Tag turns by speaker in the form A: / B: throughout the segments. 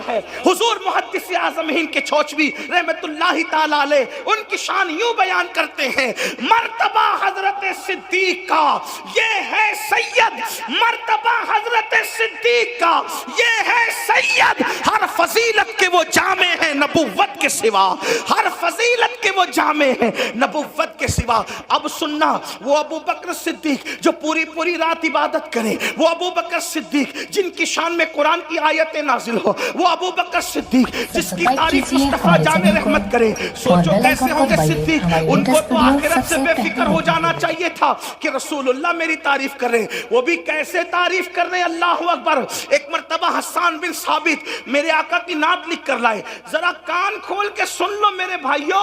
A: ہے. حضور محدث اعظم ہند کے چوچوی رحمت اللہ تعالی علیہ ان کی شان یوں بیان کرتے ہیں، مرتبہ حضرت صدیق کا یہ ہے سید، مرتبہ حضرت صدیق کا یہ ہے سید، ہر فضیلت کے وہ جامع ہیں نبوت کے سوا، ہر فضیلت کے وہ جامع ہیں نبوت کے سوا. اب سننا، وہ ابو بکر صدیق جو پوری رات عبادت کرے، وہ ابو بکر صدیق جن کی شان میں قرآن کی آیتیں نازل ہو، وہ ابو بکر صدیق جس کی تعریف مصطفیٰ جان رحمت کرے. سوچو کیسے ہوں گے صدیق، ان کو تو آخرت سے بے فکر ہو جانا چاہیے تھا کہ رسول اللہ میری تعریف کر رہے، وہ بھی کیسے تعریف کر رہے. اللہ اکبر. ایک مرتبہ حسان بن ثابت میرے آقا کی نعت لکھ کر لائے، ذرا کان کھول کے سن لو میرے بھائیو،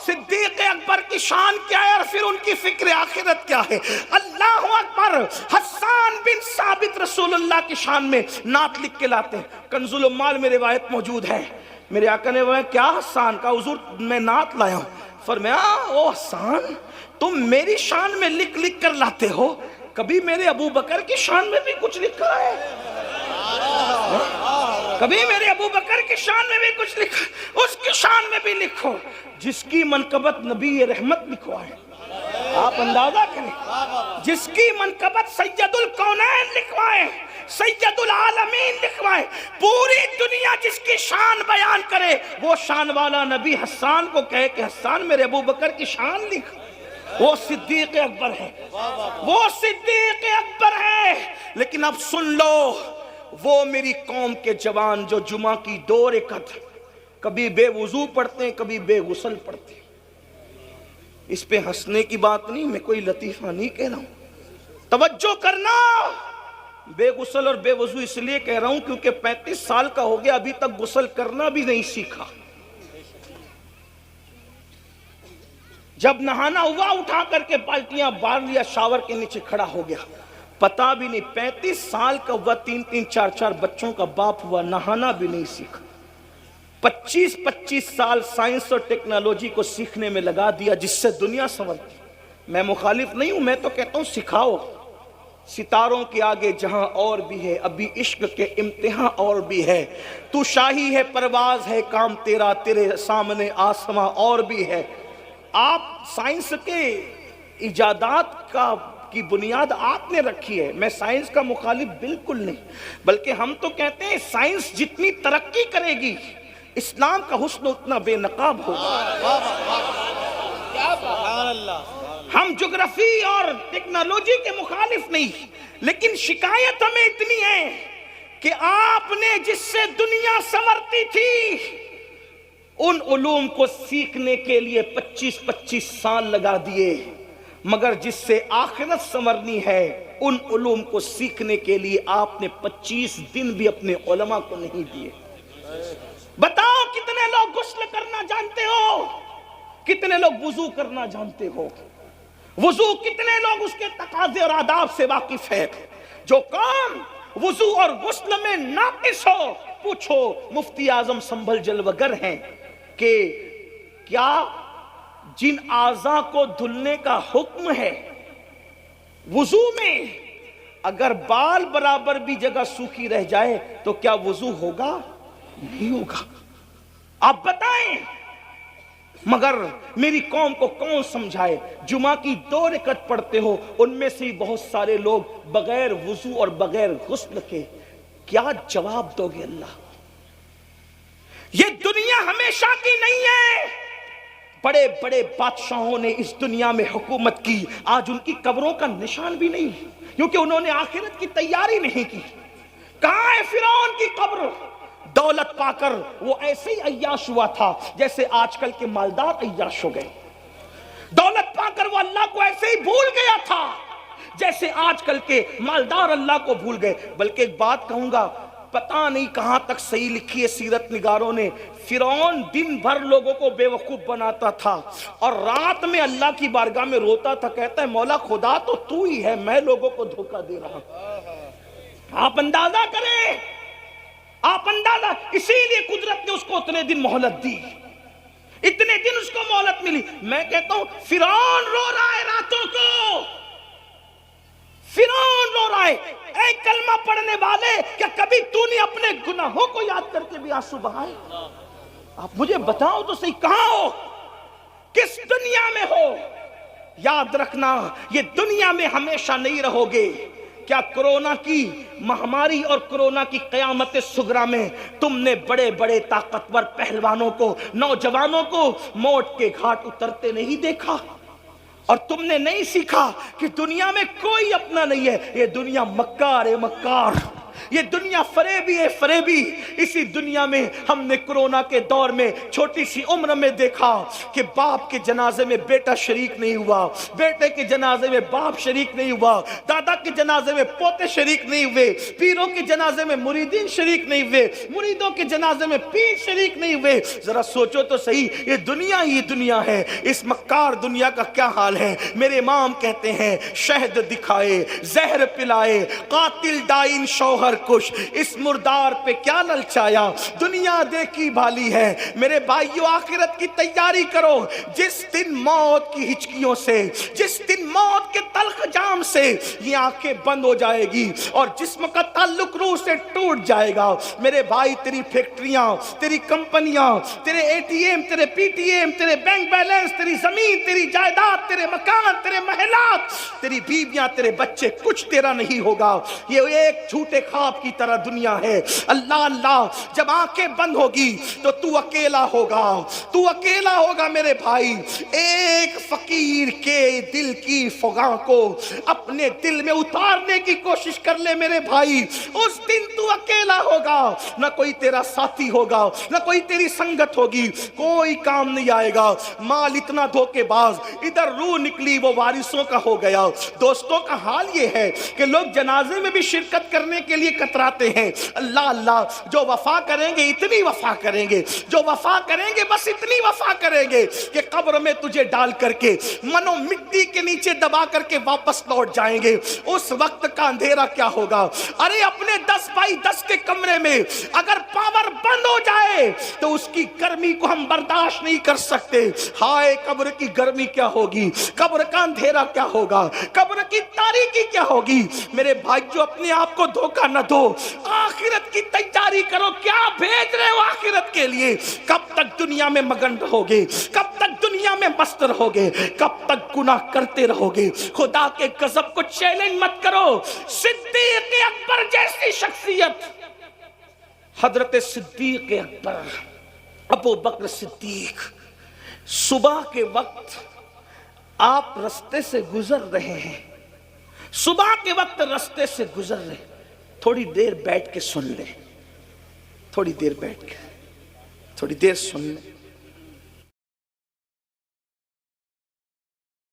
A: صدیق اکبر کی شان کیا ہے اور پھر ان کی فکر آخرت کیا ہے. اللہ اکبر. حسان بن ثابت رسول اللہ کی شان میں نعت لکھ کے لاتے ہیں. کنز العمال میں روایت موجود ہے، میرے آقا نے وہ کیا حسان کا حضور میں نعت لایا ہوں. فرمایا او حسان تم میری شان میں لکھ لکھ کر لاتے ہو، کبھی میرے ابو بکر کی شان میں بھی کچھ لکھا ہے؟ کبھی میرے ابو بکر کی شان میں بھی کچھ لکھا؟ اس کی شان میں بھی لکھو جس کی منقبت نبی رحمت لکھوائے. آپ اندازہ کریں، جس کی منقبت سید الکونین لکھوائے، سید العالمین لکھوائے، پوری دنیا جس کی شان بیان کرے، وہ شان والا نبی حسان کو کہے کہ حسان میرے ابو بکر کی شان لکھ. وہ صدیق اکبر ہے، وہ صدیق اکبر ہے. لیکن اب سن لو، وہ میری قوم کے جوان جو جمعہ کی 2 رکعت کبھی بے وضو پڑھتے ہیں کبھی بے غسل پڑھتے ہیں. اس پہ ہنسنے کی بات نہیں، میں کوئی لطیفہ نہیں کہہ رہا ہوں، توجہ کرنا. بے غسل اور بے وضو اس لیے کہہ رہا ہوں کیونکہ 35 سال کا ہو گیا ابھی تک غسل کرنا بھی نہیں سیکھا. جب نہانا ہوا اٹھا کر کے بالٹیاں بار لیا، شاور کے نیچے کھڑا ہو گیا، پتا بھی نہیں. 35 سال کا ہوا، 3 4 بچوں کا باپ ہوا، نہانا بھی نہیں سیکھا. 25 سال سائنس اور ٹیکنالوجی کو سیکھنے میں لگا دیا جس سے دنیا سنورتی. میں مخالف نہیں ہوں، میں تو کہتا ہوں سکھاؤ. ستاروں کے آگے جہاں اور بھی ہے، ابھی عشق کے امتحان اور بھی ہے. تو شاہی ہے، پرواز ہے، کام تیرا، تیرے سامنے آسماں اور بھی ہے. آپ سائنس کے ایجادات کی بنیاد آپ نے رکھی ہے. میں سائنس کا مخالف بالکل نہیں، بلکہ ہم تو کہتے ہیں سائنس جتنی ترقی کرے گی اسلام کا حسن اتنا بے نقاب ہوگا. ہم جغرافی اور ٹیکنالوجی کے مخالف نہیں، لیکن شکایت ہمیں اتنی ہے کہ آپ نے جس سے دنیا سنورتی تھی ان علوم کو سیکھنے کے لیے 25 سال لگا دیے، مگر جس سے آخرت سنورنی ہے ان علوم کو سیکھنے کے لیے آپ نے 25 دن بھی اپنے علماء کو نہیں دیے. بتاؤ کتنے لوگ غسل کرنا جانتے ہو، کتنے لوگ وضو کرنا جانتے ہو، وضو کتنے لوگ اس کے تقاضے اور آداب سے واقف ہے. جو قوم وضو اور غسل میں ناقص ہو، پوچھو مفتی اعظم سنبھل جلوگر ہیں کہ کیا جن اعضاء کو دھلنے کا حکم ہے وضو میں، اگر بال برابر بھی جگہ سوکھی رہ جائے تو کیا وضو ہوگا؟ نہیں ہوگا. آپ بتائیں. مگر میری قوم کو کون سمجھائے؟ جمعہ کی 2 رکعت پڑھتے ہو، ان میں سے بہت سارے لوگ بغیر وضو اور بغیر غسل کے. کیا جواب دو گے اللہ؟ یہ دنیا ہمیشہ کی نہیں ہے. بڑے بڑے بادشاہوں نے اس دنیا میں حکومت کی، آج ان کی قبروں کا نشان بھی نہیں، کیونکہ انہوں نے آخرت کی تیاری نہیں کی. کہاں ہے فرعون کی قبر؟ دولت پا کر وہ ایسے ہی عیاش ہوا تھا جیسے آج کل کے مالدار عیاش ہو گئے. دولت پا کر وہ اللہ کو ایسے ہی بھول گیا تھا جیسے آج کل کے مالدار اللہ کو بھول گئے. بلکہ ایک بات کہوں گا، پتہ نہیں کہاں تک صحیح لکھی ہے سیرت نگاروں نے، فرعون دن بھر لوگوں کو بے وقوف بناتا تھا اور رات میں اللہ کی بارگاہ میں روتا تھا، کہتا ہے مولا خدا تو ہی ہے، میں لوگوں کو دھوکہ دے رہا ہوں. آپ اندازہ کریں، آپ اندازہ. اسی لیے قدرت نے اس کو اتنے دن مہلت دی، اتنے دن اس کو مہلت ملی. میں کہتا ہوں فرعون رو رہا ہے راتوں کو، فرعون رو رہا ہے۔ اے کلمہ پڑھنے والے، کیا کبھی تو نے اپنے گناہوں کو یاد کر کے بھی آنسو بہائے؟ آپ مجھے بتاؤ تو صحیح، کہاں ہو، کس دنیا میں ہو؟ یاد رکھنا یہ دنیا میں ہمیشہ نہیں رہو گے۔ کیا کرونا کی مہاماری اور کرونا کی قیامت صغریٰ میں تم نے بڑے بڑے طاقتور پہلوانوں کو، نوجوانوں کو موت کے گھاٹ اترتے نہیں دیکھا؟ اور تم نے نہیں سیکھا کہ دنیا میں کوئی اپنا نہیں ہے، یہ دنیا مکار ہے، مکار، یہ دنیا فریبی ہے، فریبی۔ اسی دنیا میں ہم نے کرونا کے دور میں چھوٹی سی عمر میں دیکھا کہ باپ کے جنازے میں بیٹا شریک نہیں ہوا، بیٹے کے جنازے میں باپ شریک نہیں ہوا، دادا کے جنازے میں پوتے شریک نہیں ہوئے، پیروں کے جنازے میں مریدین شریک نہیں ہوئے، مریدوں کے جنازے میں پیر شریک نہیں ہوئے۔ ذرا سوچو تو صحیح، یہ دنیا ہی دنیا ہے، اس مکار دنیا کا کیا حال ہے؟ میرے امام کہتے ہیں شہد دکھائے، زہر پلائے، قاتل ڈائن شوہر کش، اس مردار پہ کیا للچایا، دنیا دیکھی بھالی ہے۔ میرے بھائیو، آخرت کی تیاری کرو، جس دن موت کی ہچکیوں سے، جس دن موت کے تلخ جام سے یہ آنکھیں بند ہو جائے گی اور جسم کا تعلق روح سے ٹوٹ جائے گا، میرے بھائی تیری فیکٹریاں، تیری کمپنیاں، تیرے اے ٹی ایم، تیرے پی ٹی ایم، تیرے بینک بیلنس، تیری زمین، تیری جائیداد، تیرے مکان، تیرے محلات، تیری بیویاں، تیرے بچے، کچھ تیرا نہیں ہوگا۔ یہ ایک جھوٹے خواب کی طرح دنیا ہے۔ اللہ اللہ، جب آنکھیں بند ہوگی تو اکیلا ہوگا، تو اکیلا ہوگا میرے بھائی۔ ایک فقیر کے دل کی فغاں کو اپنے دل میں اتارنے کی کوشش کر لے میرے بھائی، اس دن تو اکیلا ہوگا، نہ کوئی تیرا ساتھی ہوگا، نہ کوئی تیری سنگت ہوگی، کوئی کام نہیں آئے گا۔ مال اتنا دھوکے باز، ادھر روح نکلی وہ وارثوں کا ہو گیا۔ دوستوں کا حال یہ ہے کہ لوگ جنازے میں بھی شرکت کرنے کے لیے کتراتے ہیں۔ اللہ اللہ، جو وفا کریں گے اتنی وفا کریں گے، جو وفا کریں گے بس اتنی وفا کریں گے کہ قبر میں تجھے ڈال کر کے منو مٹی کے نیچے دبا کر کے واپس لوٹ جائیں گے۔ اس وقت کا اندھیرا کیا ہوگا؟ ارے اپنے 10x10 کے کمرے میں اگر پاور بند ہو جائے تو اس کی گرمی کو ہم برداشت نہیں کر سکتے۔ ہائے قبر کی گرمی کیا ہوگی، قبر کا اندھیرا کیا ہوگا، قبر کی تاریکی کیا ہوگی۔ میرے بھائی جو اپنے آپ کو دھوکہ نہ دو، آخرت کی تیاری کرو۔ کیا بھیج رہے ہو آخرت کے لیے؟ کب تک دنیا میں مگن رہو گے؟ کب تک دنیا میں مست رہو گے؟ کب تک گناہ کرتے رہو گے؟ خدا کے غضب کو چیلنج مت کرو۔ صدیق اکبر جیسی شخصیت، حضرت صدیق اکبر، ابو بکر صدیق، صبح کے وقت آپ رستے سے گزر رہے ہیں، صبح کے وقت رستے سے گزر رہے، تھوڑی دیر بیٹھ کے سن لیں، تھوڑی دیر بیٹھ کے، تھوڑی دیر سن لیں۔